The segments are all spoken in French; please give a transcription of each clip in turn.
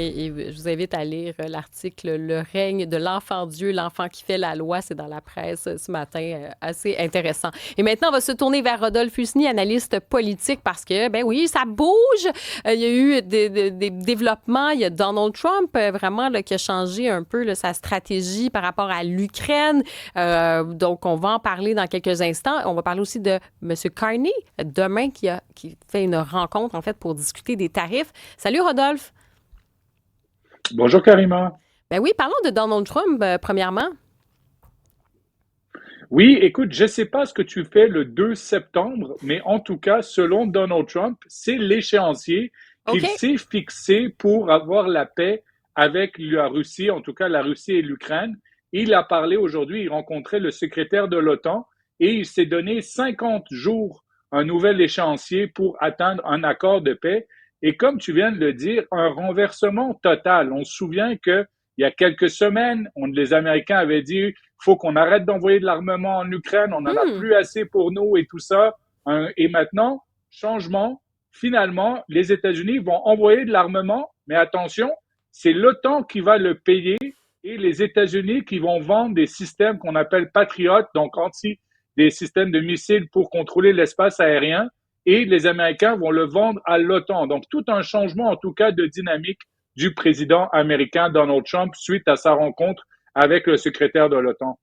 Et je vous invite à lire l'article Le règne de l'enfant Dieu, l'enfant qui fait la loi. C'est dans la presse ce matin, assez intéressant. Et maintenant, on va se tourner vers Rodolphe Husny, analyste politique, parce que, ben oui, ça bouge. Il y a eu des développements. Il y a Donald Trump, vraiment, là, qui a changé un peu là, sa stratégie par rapport à l'Ukraine. Donc, on va en parler dans quelques instants. On va parler aussi de M. Carney, demain, qui fait une rencontre, en fait, pour discuter des tarifs. Salut, Rodolphe. Bonjour Karima. Ben oui, parlons de Donald Trump, premièrement. Oui, écoute, je ne sais pas ce que tu fais le 2 septembre, mais en tout cas, selon Donald Trump, c'est l'échéancier OK. qu'il s'est fixé pour avoir la paix avec la Russie, en tout cas la Russie et l'Ukraine. Il a parlé aujourd'hui, il rencontrait le secrétaire de l'OTAN et il s'est donné 50 jours, un nouvel échéancier pour atteindre un accord de paix. Et comme tu viens de le dire, un renversement total. On se souvient que il y a quelques semaines, les Américains avaient dit faut qu'on arrête d'envoyer de l'armement en Ukraine, on n'en a Hmm. plus assez pour nous et tout ça. Et maintenant, changement, finalement, les États-Unis vont envoyer de l'armement, mais attention, c'est l'OTAN qui va le payer et les États-Unis qui vont vendre des systèmes qu'on appelle Patriot, donc des systèmes de missiles pour contrôler l'espace aérien, et les Américains vont le vendre à l'OTAN. Donc tout un changement en tout cas de dynamique du président américain Donald Trump suite à sa rencontre avec le secrétaire de l'OTAN.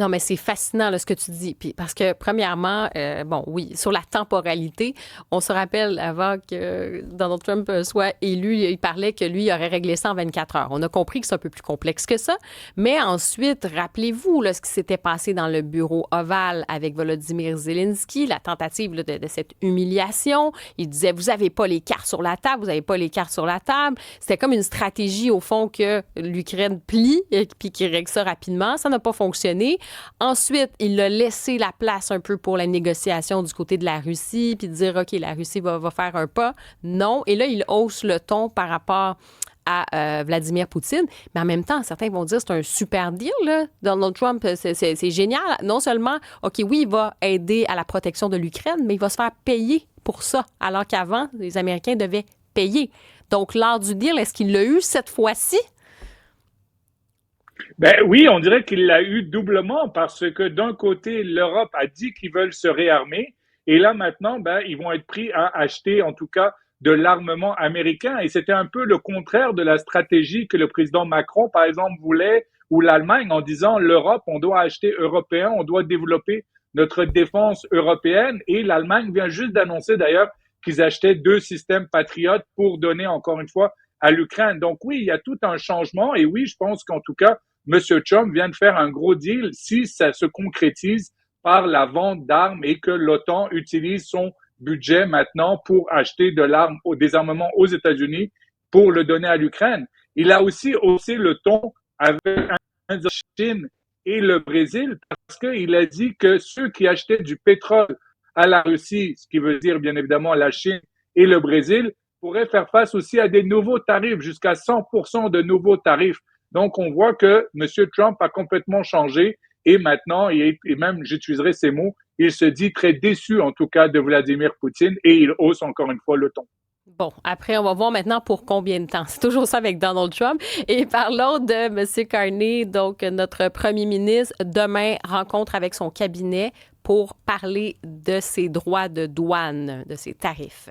Non, mais c'est fascinant là, ce que tu dis. Puis, parce que, premièrement, bon, oui, sur la temporalité, on se rappelle avant que Donald Trump soit élu, il parlait que lui, il aurait réglé ça en 24 heures. On a compris que c'est un peu plus complexe que ça. Mais ensuite, rappelez-vous là, ce qui s'était passé dans le bureau ovale avec Volodymyr Zelensky, la tentative là, de cette humiliation. Il disait, vous n'avez pas les cartes sur la table, vous n'avez pas les cartes sur la table. C'était comme une stratégie, au fond, que l'Ukraine plie et puis qu'il règle ça rapidement. Ça n'a pas fonctionné. Ensuite, il a laissé la place un peu pour la négociation du côté de la Russie, puis de dire, OK, la Russie va faire un pas. Non. Et là, il hausse le ton par rapport à Vladimir Poutine. Mais en même temps, certains vont dire c'est un super deal, là. Donald Trump, c'est génial. Non seulement, OK, oui, il va aider à la protection de l'Ukraine, mais il va se faire payer pour ça, alors qu'avant, les Américains devaient payer. Donc, l'art du deal, est-ce qu'il l'a eu cette fois-ci? Ben oui, on dirait qu'il l'a eu doublement parce que d'un côté, l'Europe a dit qu'ils veulent se réarmer et là maintenant, ben, ils vont être pris à acheter en tout cas de l'armement américain et c'était un peu le contraire de la stratégie que le président Macron, par exemple, voulait ou l'Allemagne en disant l'Europe, on doit acheter européen, on doit développer notre défense européenne et l'Allemagne vient juste d'annoncer d'ailleurs qu'ils achetaient 2 systèmes patriotes pour donner encore une fois à l'Ukraine. Donc oui, il y a tout un changement et oui, je pense qu'en tout cas, M. Trump vient de faire un gros deal si ça se concrétise par la vente d'armes et que l'OTAN utilise son budget maintenant pour acheter de l'arme, des armements aux États-Unis pour le donner à l'Ukraine. Il a aussi haussé le ton avec la Chine et le Brésil parce qu'il a dit que ceux qui achetaient du pétrole à la Russie, ce qui veut dire bien évidemment la Chine et le Brésil, pourraient faire face aussi à des nouveaux tarifs, jusqu'à 100% de nouveaux tarifs. Donc, on voit que M. Trump a complètement changé et maintenant, et même j'utiliserai ces mots, il se dit très déçu en tout cas de Vladimir Poutine et il hausse encore une fois le ton. Bon, après, on va voir maintenant pour combien de temps. C'est toujours ça avec Donald Trump. Et parlons de M. Carney, donc notre premier ministre, demain, rencontre avec son cabinet pour parler de ses droits de douane, de ses tarifs.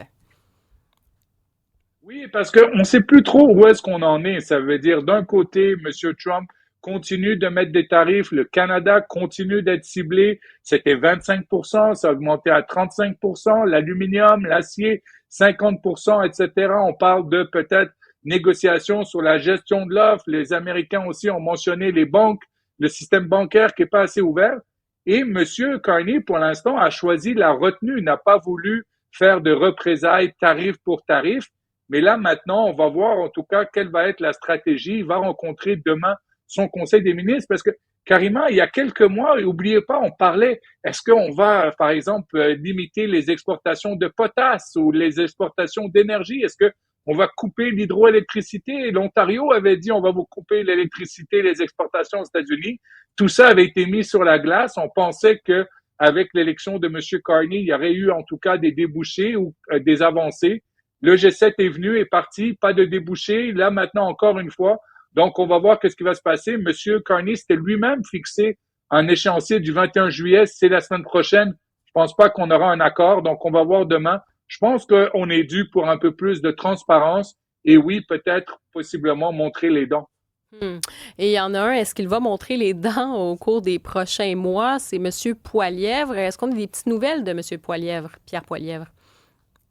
Oui, parce qu'on ne sait plus trop où est-ce qu'on en est. Ça veut dire, d'un côté, M. Trump continue de mettre des tarifs, le Canada continue d'être ciblé, c'était 25%, ça a augmenté à 35%, l'aluminium, l'acier, 50%, etc. On parle de peut-être négociations sur la gestion de l'offre. Les Américains aussi ont mentionné les banques, le système bancaire qui n'est pas assez ouvert. Et M. Carney, pour l'instant, a choisi la retenue, n'a pas voulu faire de représailles tarif pour tarif. Mais là, maintenant, on va voir en tout cas quelle va être la stratégie. Il va rencontrer demain son conseil des ministres parce que carrément, il y a quelques mois, et n'oubliez pas, on parlait, est-ce qu'on va, par exemple, limiter les exportations de potasse ou les exportations d'énergie? Est-ce que on va couper l'hydroélectricité? L'Ontario avait dit, on va vous couper l'électricité, les exportations aux États-Unis. Tout ça avait été mis sur la glace. On pensait que avec l'élection de M. Carney, il y aurait eu en tout cas des débouchés ou des avancées. Le G7 est venu, est parti, pas de débouché. Là, maintenant, encore une fois. Donc, on va voir qu'est-ce qui va se passer. Monsieur Carney s'était lui-même fixé un échéancier du 21 juillet. C'est la semaine prochaine. Je pense pas qu'on aura un accord. Donc, on va voir demain. Je pense qu'on est dû pour un peu plus de transparence. Et oui, peut-être, possiblement, montrer les dents. Hmm. Et il y en a un, est-ce qu'il va montrer les dents au cours des prochains mois? C'est M. Poilièvre. Est-ce qu'on a des petites nouvelles de M. Poilièvre, Pierre Poilièvre?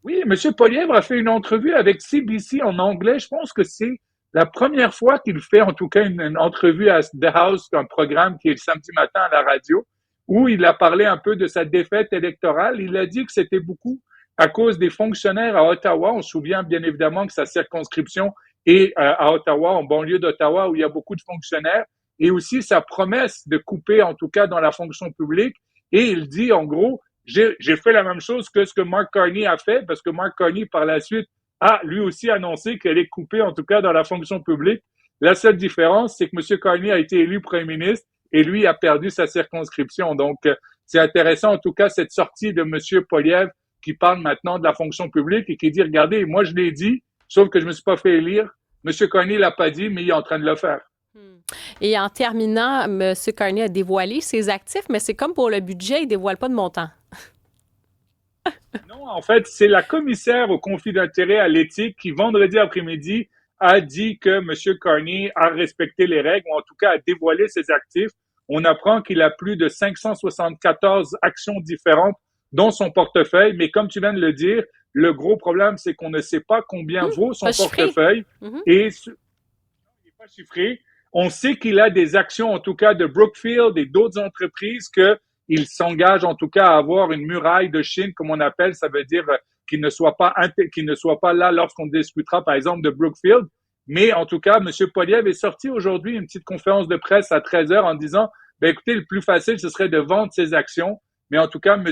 Oui, M. Poilievre a fait une entrevue avec CBC en anglais. Je pense que c'est la première fois qu'il fait, en tout cas, une entrevue à The House, un programme qui est le samedi matin à la radio, où il a parlé un peu de sa défaite électorale. Il a dit que c'était beaucoup à cause des fonctionnaires à Ottawa. On se souvient bien évidemment que sa circonscription est à Ottawa, en banlieue d'Ottawa, où il y a beaucoup de fonctionnaires, et aussi sa promesse de couper, en tout cas, dans la fonction publique. Et il dit, en gros, j'ai fait la même chose que ce que Mark Carney a fait, parce que Mark Carney, par la suite, a lui aussi annoncé qu'elle est coupée, en tout cas dans la fonction publique. La seule différence, c'est que M. Carney a été élu premier ministre et lui a perdu sa circonscription. Donc, c'est intéressant, en tout cas, cette sortie de M. Poilievre qui parle maintenant de la fonction publique et qui dit, regardez, moi je l'ai dit, sauf que je me suis pas fait élire. M. Carney l'a pas dit, mais il est en train de le faire. Et en terminant, M. Carney a dévoilé ses actifs, mais c'est comme pour le budget, il ne dévoile pas de montant. Non, en fait, c'est la commissaire au conflit d'intérêts à l'éthique qui, vendredi après-midi, a dit que M. Carney a respecté les règles, ou en tout cas a dévoilé ses actifs. On apprend qu'il a plus de 574 actions différentes dans son portefeuille, mais comme tu viens de le dire, le gros problème, c'est qu'on ne sait pas combien vaut son portefeuille et il n'est pas chiffré. On sait qu'il a des actions, en tout cas, de Brookfield et d'autres entreprises qu'il s'engage, en tout cas, à avoir une muraille de Chine, comme on appelle. Ça veut dire qu'il ne soit pas là lorsqu'on discutera, par exemple, de Brookfield. Mais en tout cas, M. Poilievre est sorti aujourd'hui une petite conférence de presse à 13 heures en disant, ben écoutez, le plus facile, ce serait de vendre ses actions. Mais en tout cas, M.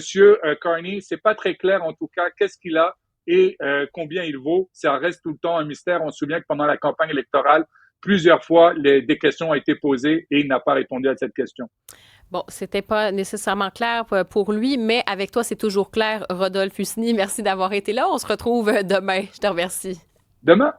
Carney, c'est pas très clair, en tout cas, qu'est-ce qu'il a et combien il vaut. Ça reste tout le temps un mystère. On se souvient que pendant la campagne électorale, plusieurs fois, des questions ont été posées et il n'a pas répondu à cette question. Bon, c'était pas nécessairement clair pour lui, mais avec toi, c'est toujours clair. Rodolphe Husny, merci d'avoir été là. On se retrouve demain. Je te remercie. Demain.